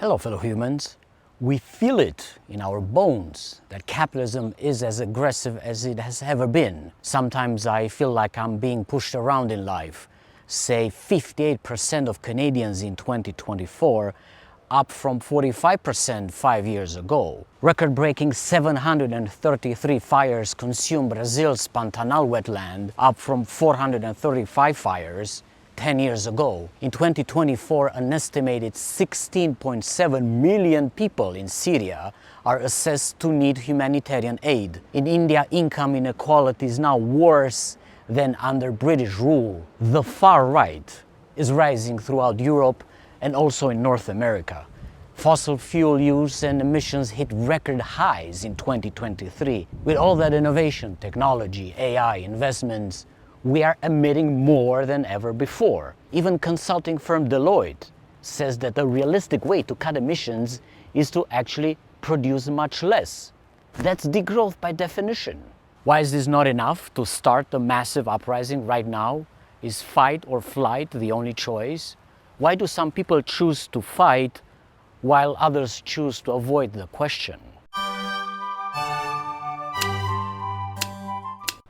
Hello, fellow humans. We feel it in our bones that capitalism is as aggressive as it has ever been. Sometimes I feel like I'm being pushed around in life. Say 58% of Canadians in 2024, up from 45% 5 years ago. Record-breaking 733 fires consume Brazil's Pantanal wetland, up from 435 fires 10 years ago. In 2024, an estimated 16.7 million people in Syria are assessed to need humanitarian aid. In India, income inequality is now worse than under British rule. The far right is rising throughout Europe and also in North America. Fossil fuel use and emissions hit record highs in 2023. With all that innovation, technology, AI, investments, we are emitting more than ever before. Even consulting firm Deloitte says that the realistic way to cut emissions is to actually produce much less. That's degrowth by definition. Why is this not enough to start a massive uprising right now? Is fight or flight the only choice? Why do some people choose to fight while others choose to avoid the question?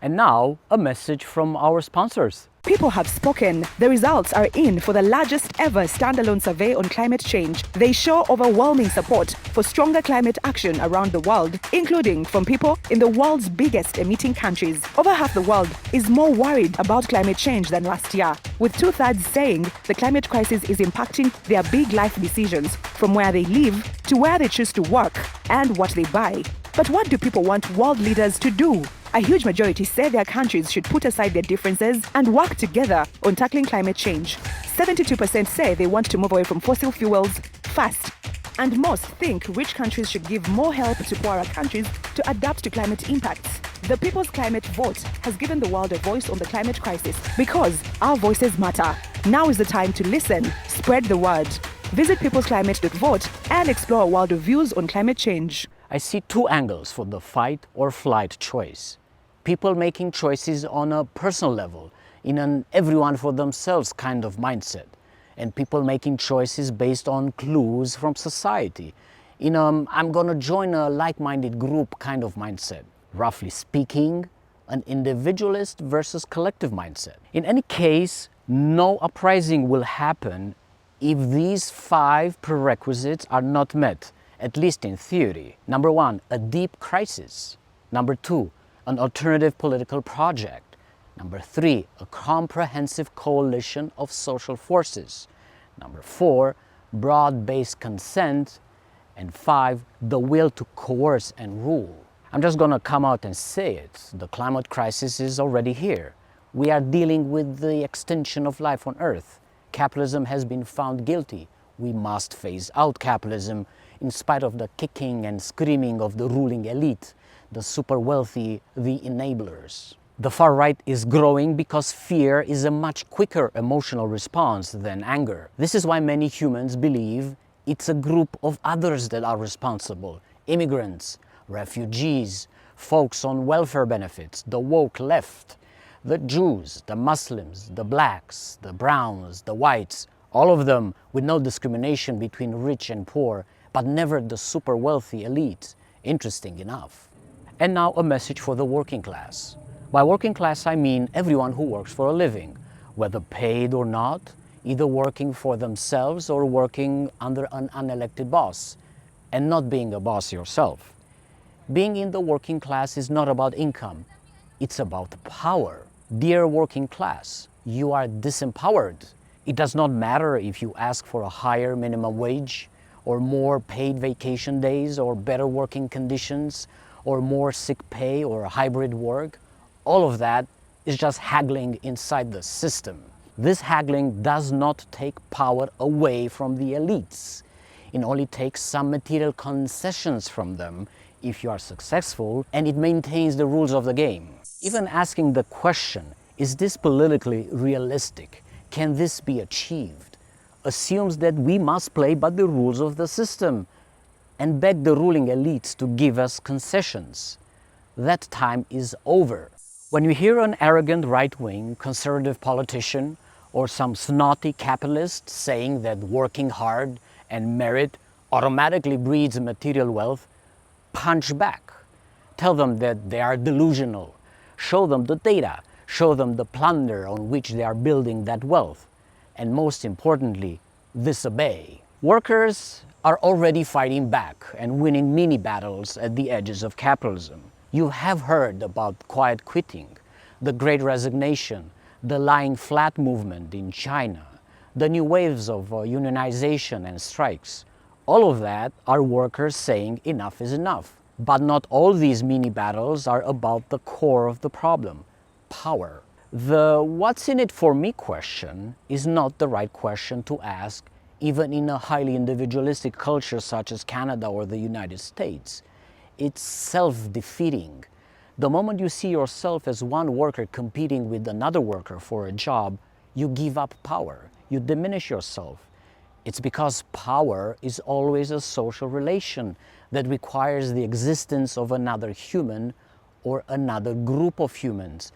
And now, a message from our sponsors. People have spoken. The results are in for the largest ever standalone survey on climate change. They show overwhelming support for stronger climate action around the world, including from people in the world's biggest emitting countries. Over half the world is more worried about climate change than last year, with 2/3 saying the climate crisis is impacting their big life decisions, from where they live to where they choose to work and what they buy. But what do people want world leaders to do? A huge majority say their countries should put aside their differences and work together on tackling climate change. 72% say they want to move away from fossil fuels fast. And most think rich countries should give more help to poorer countries to adapt to climate impacts. The People's Climate Vote has given the world a voice on the climate crisis because our voices matter. Now is the time to listen, spread the word. Visit peoplesclimate.vote and explore a world of views on climate change. I see two angles for the fight or flight choice. People making choices on a personal level, in an everyone for themselves kind of mindset, and people making choices based on clues from society, in I'm gonna join a like-minded group kind of mindset. Roughly speaking, an individualist versus collective mindset. In any case, no uprising will happen if these 5 prerequisites are not met, at least in theory. Number 1, a deep crisis. Number 2, an alternative political project. Number 3, a comprehensive coalition of social forces. Number 4, broad-based consent. And 5, the will to coerce and rule. I'm just gonna come out and say it. The climate crisis is already here. We are dealing with the extinction of life on Earth. Capitalism has been found guilty. We must phase out capitalism in spite of the kicking and screaming of the ruling elite, the super wealthy, the enablers. The far right is growing because fear is a much quicker emotional response than anger. This is why many humans believe it's a group of others that are responsible. Immigrants, refugees, folks on welfare benefits, the woke left, the Jews, the Muslims, the blacks, the browns, the whites, all of them with no discrimination between rich and poor, but never the super wealthy elite. Interesting enough. And now a message for the working class. By working class, I mean everyone who works for a living, whether paid or not, either working for themselves or working under an unelected boss, and not being a boss yourself. Being in the working class is not about income, it's about power. Dear working class, you are disempowered. It does not matter if you ask for a higher minimum wage, or more paid vacation days, or better working conditions, or more sick pay or hybrid work. All of that is just haggling inside the system. This haggling does not take power away from the elites. It only takes some material concessions from them if you are successful, and it maintains the rules of the game. Even asking the question, is this politically realistic? Can this be achieved? Assumes that we must play by the rules of the system and beg the ruling elites to give us concessions. That time is over. When you hear an arrogant right-wing conservative politician or some snotty capitalist saying that working hard and merit automatically breeds material wealth, punch back. Tell them that they are delusional. Show them the data. Show them the plunder on which they are building that wealth. And most importantly, disobey. Workers are already fighting back and winning mini battles at the edges of capitalism. You have heard about quiet quitting, the Great Resignation, the lying flat movement in China, the new waves of unionization and strikes. All of that are workers saying enough is enough. But not all these mini battles are about the core of the problem, power. The what's in it for me question is not the right question to ask even in a highly individualistic culture such as Canada or the United States. It's self-defeating. The moment you see yourself as one worker competing with another worker for a job, you give up power, you diminish yourself. It's because power is always a social relation that requires the existence of another human or another group of humans,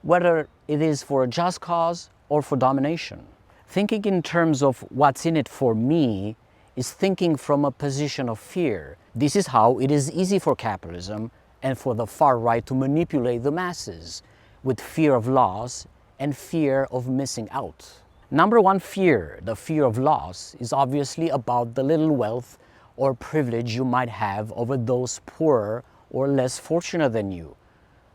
whether it is for a just cause or for domination. Thinking in terms of what's in it for me is thinking from a position of fear. This is how it is easy for capitalism and for the far right to manipulate the masses, with fear of loss and fear of missing out. Number one fear, the fear of loss, is obviously about the little wealth or privilege you might have over those poorer or less fortunate than you.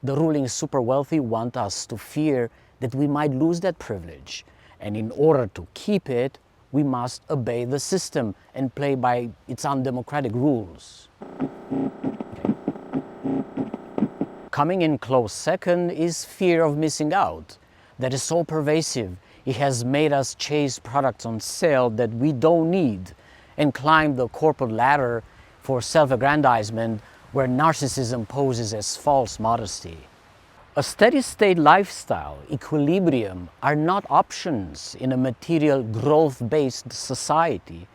The ruling super wealthy want us to fear that we might lose that privilege, and in order to keep it, we must obey the system and play by its undemocratic rules. Coming in close second is fear of missing out. That is so pervasive. It has made us chase products on sale that we don't need and climb the corporate ladder for self-aggrandizement where narcissism poses as false modesty. A steady-state lifestyle, equilibrium, are not options in a material growth-based society,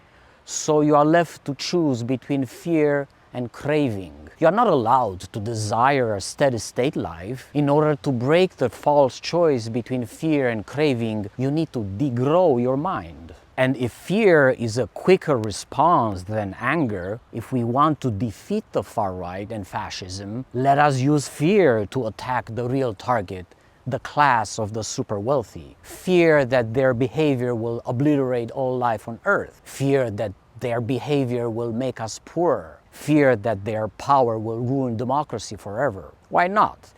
so you are left to choose between fear and craving. You are not allowed to desire a steady-state life. In order to break the false choice between fear and craving, you need to degrow your mind. And if fear is a quicker response than anger, if we want to defeat the far right and fascism, let us use fear to attack the real target, the class of the super wealthy. Fear that their behavior will obliterate all life on earth. Fear that their behavior will make us poorer. Fear that their power will ruin democracy forever. Why not?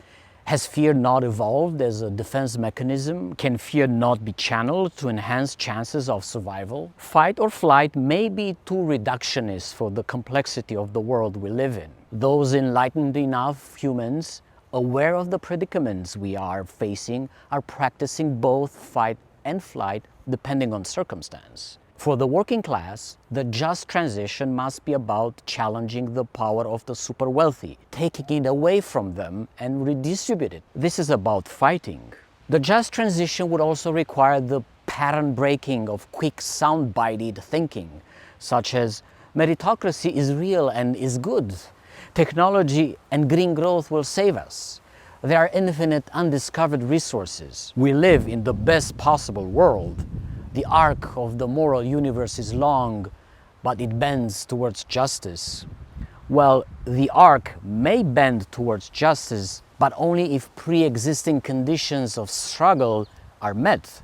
Has fear not evolved as a defense mechanism? Can fear not be channeled to enhance chances of survival? Fight or flight may be too reductionist for the complexity of the world we live in. Those enlightened enough humans, aware of the predicaments we are facing, are practicing both fight and flight depending on circumstance. For the working class, the just transition must be about challenging the power of the super wealthy, taking it away from them and redistribute it. This is about fighting. The just transition would also require the pattern breaking of quick sound-bited thinking, such as meritocracy is real and is good. Technology and green growth will save us. There are infinite undiscovered resources. We live in the best possible world. The arc of the moral universe is long, but it bends towards justice. Well, the arc may bend towards justice, but only if pre-existing conditions of struggle are met,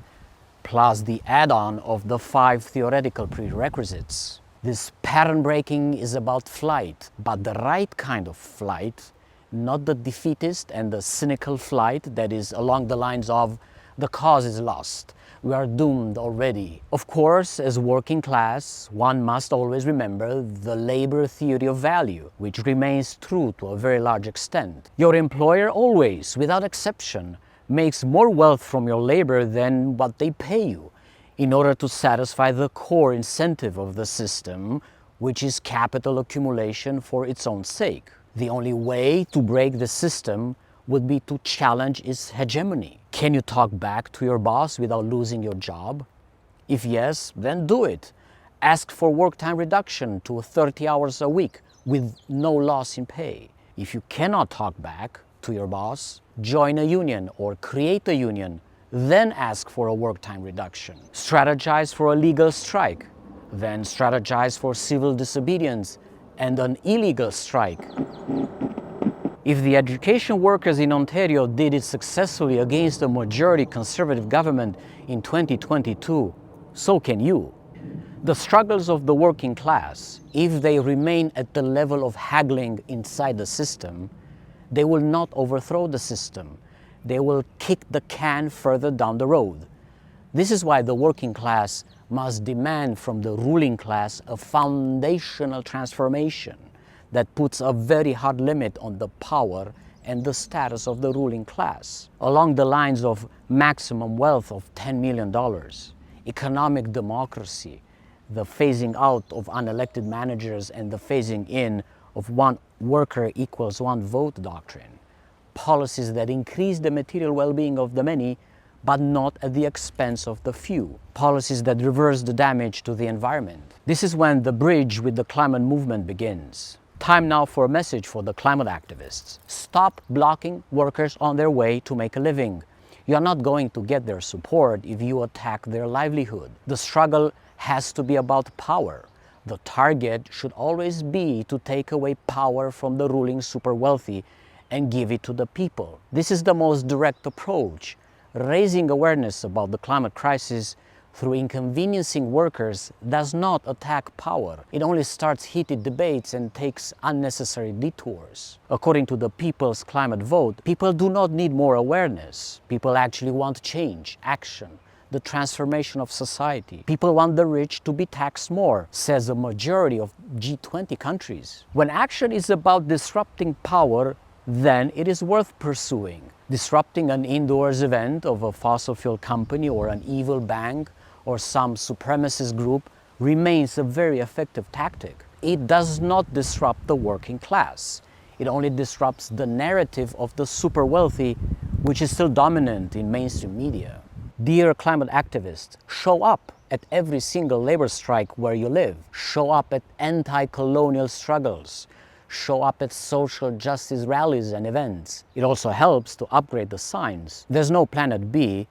plus the add-on of the 5 theoretical prerequisites. This pattern breaking is about flight, but the right kind of flight, not the defeatist and the cynical flight that is along the lines of the cause is lost. We are doomed already. Of course, as working class, one must always remember the labor theory of value, which remains true to a very large extent. Your employer always, without exception, makes more wealth from your labor than what they pay you, in order to satisfy the core incentive of the system, which is capital accumulation for its own sake. The only way to break the system would be to challenge its hegemony. Can you talk back to your boss without losing your job? If yes, then do it. Ask for work time reduction to 30 hours a week with no loss in pay. If you cannot talk back to your boss, join a union or create a union, then ask for a work time reduction. Strategize for a legal strike. then strategize for civil disobedience and an illegal strike. If the education workers in Ontario did it successfully against a majority Conservative government in 2022, so can you. The struggles of the working class, if they remain at the level of haggling inside the system, they will not overthrow the system. They will kick the can further down the road. This is why the working class must demand from the ruling class a foundational transformation that puts a very hard limit on the power and the status of the ruling class, along the lines of maximum wealth of $10 million, economic democracy, the phasing out of unelected managers and the phasing in of one worker equals one vote doctrine, policies that increase the material well-being of the many but not at the expense of the few, policies that reverse the damage to the environment. This is when the bridge with the climate movement begins. Time now for a message for the climate activists. Stop blocking workers on their way to make a living. You are not going to get their support if you attack their livelihood. The struggle has to be about power. The target should always be to take away power from the ruling super wealthy and give it to the people. This is the most direct approach. Raising awareness about the climate crisis through inconveniencing workers does not attack power. It only starts heated debates and takes unnecessary detours. According to the People's Climate Vote, people do not need more awareness. People actually want change, action, the transformation of society. People want the rich to be taxed more, says a majority of G20 countries. When action is about disrupting power, then it is worth pursuing. Disrupting an indoors event of a fossil fuel company or an evil bank or some supremacist group remains a very effective tactic. It does not disrupt the working class. It only disrupts the narrative of the super wealthy, which is still dominant in mainstream media. Dear climate activists, show up at every single labor strike where you live. Show up at anti-colonial struggles. Show up at social justice rallies and events. It also helps to upgrade the signs. There's no planet B,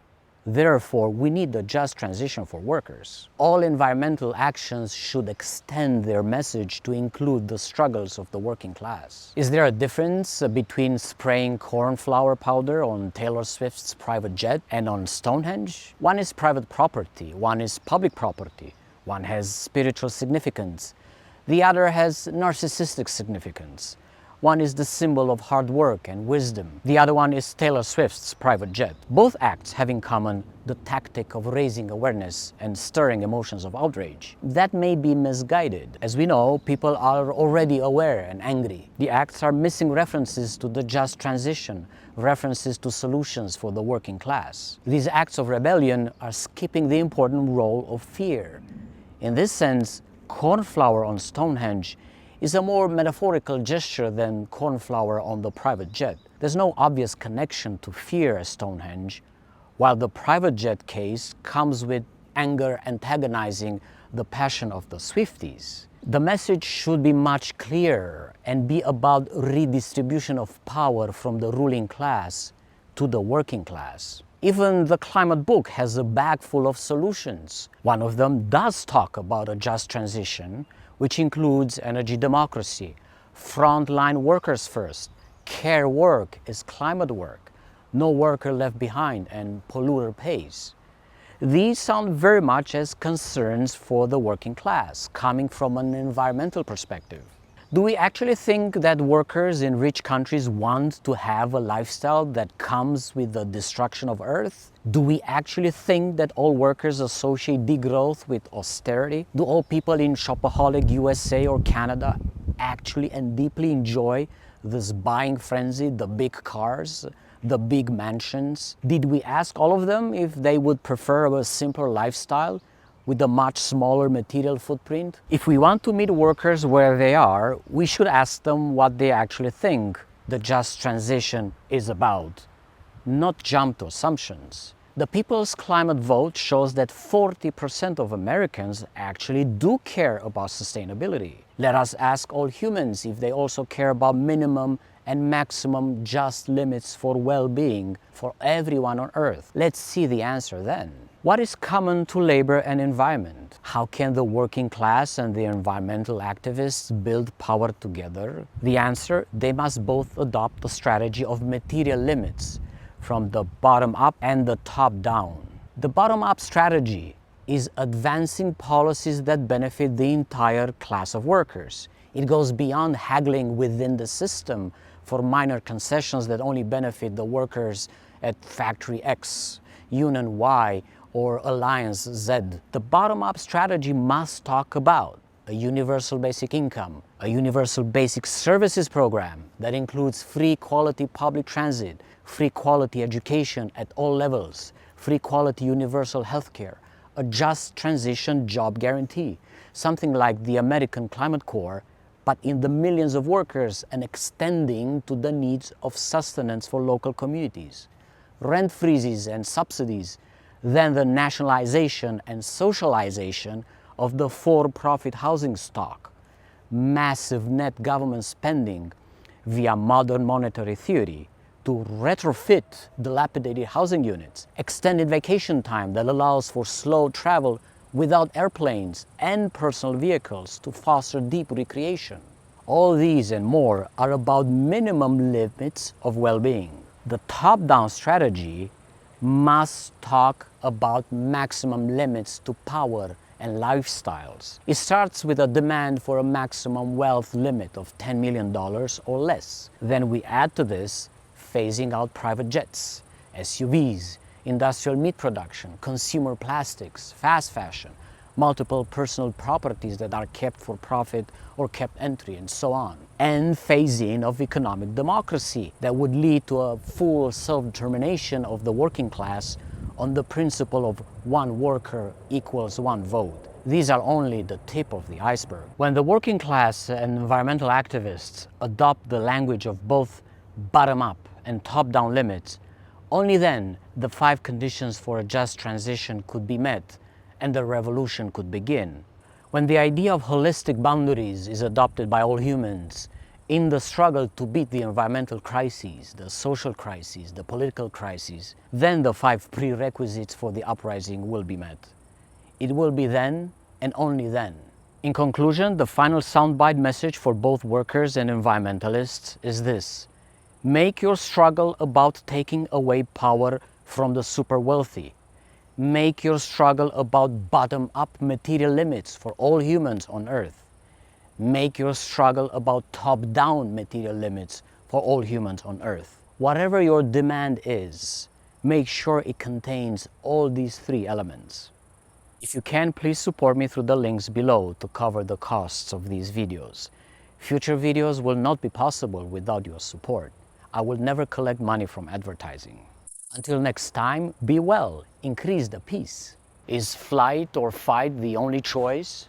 therefore we need a just transition for workers. All environmental actions should extend their message to include the struggles of the working class. Is there a difference between spraying cornflower powder on Taylor Swift's private jet and on Stonehenge? One is private property, one is public property, one has spiritual significance. The other has narcissistic significance. One is the symbol of hard work and wisdom. The other one is Taylor Swift's private jet. Both acts have in common the tactic of raising awareness and stirring emotions of outrage. That may be misguided. As we know, people are already aware and angry. The acts are missing references to the just transition, references to solutions for the working class. These acts of rebellion are skipping the important role of fear. In this sense, cornflower on Stonehenge is a more metaphorical gesture than cornflower on the private jet. There's no obvious connection to fear at Stonehenge, while the private jet case comes with anger antagonizing the passion of the Swifties. The message should be much clearer and be about redistribution of power from the ruling class to the working class. Even the climate book has a bag full of solutions. One of them does talk about a just transition, which includes energy democracy, frontline workers first, care work is climate work, no worker left behind, and polluter pays. These sound very much as concerns for the working class, coming from an environmental perspective. Do we actually think that workers in rich countries want to have a lifestyle that comes with the destruction of Earth? Do we actually think that all workers associate degrowth with austerity? Do all people in shopaholic USA or Canada actually and deeply enjoy this buying frenzy, the big cars, the big mansions? Did we ask all of them if they would prefer a simpler lifestyle with a much smaller material footprint? If we want to meet workers where they are, we should ask them what they actually think the just transition is about, not jump to assumptions. The People's Climate Vote shows that 40% of Americans actually do care about sustainability. Let us ask all humans if they also care about minimum and maximum just limits for well-being for everyone on Earth. Let's see the answer then. What is common to labor and environment? How can the working class and the environmental activists build power together? The answer, they must both adopt the strategy of material limits from the bottom up and the top down. The bottom up strategy is advancing policies that benefit the entire class of workers. It goes beyond haggling within the system for minor concessions that only benefit the workers at Factory X, Union Y, or Alliance Z. The bottom-up strategy must talk about a universal basic income, a universal basic services program that includes free quality public transit, free quality education at all levels, free quality universal healthcare, a just transition job guarantee, something like the American Climate Corps, but in the millions of workers and extending to the needs of sustenance for local communities. Rent freezes and subsidies, then the nationalization and socialization of the for-profit housing stock, massive net government spending via modern monetary theory to retrofit dilapidated housing units, extended vacation time that allows for slow travel without airplanes and personal vehicles to foster deep recreation. All these and more are about minimum limits of well-being. The top-down strategy must talk about maximum limits to power and lifestyles. It starts with a demand for a maximum wealth limit of $10 million or less. Then we add to this phasing out private jets, SUVs, industrial meat production, consumer plastics, fast fashion, multiple personal properties that are kept for profit or kept entry, and so on. And phasing of economic democracy that would lead to a full self-determination of the working class on the principle of one worker equals one vote. These are only the tip of the iceberg. When the working class and environmental activists adopt the language of both bottom-up and top-down limits, only then the 5 conditions for a just transition could be met and the revolution could begin. When the idea of holistic boundaries is adopted by all humans in the struggle to beat the environmental crises, the social crises, the political crises, then the 5 prerequisites for the uprising will be met. It will be then and only then. In conclusion, the final soundbite message for both workers and environmentalists is this: make your struggle about taking away power from the super wealthy. Make your struggle about bottom-up material limits for all humans on Earth. Make your struggle about top-down material limits for all humans on Earth. Whatever your demand is, make sure it contains all these 3 elements. If you can, please support me through the links below to cover the costs of these videos. Future videos will not be possible without your support. I will never collect money from advertising. Until next time, be well, increase the peace. Is flight or fight the only choice?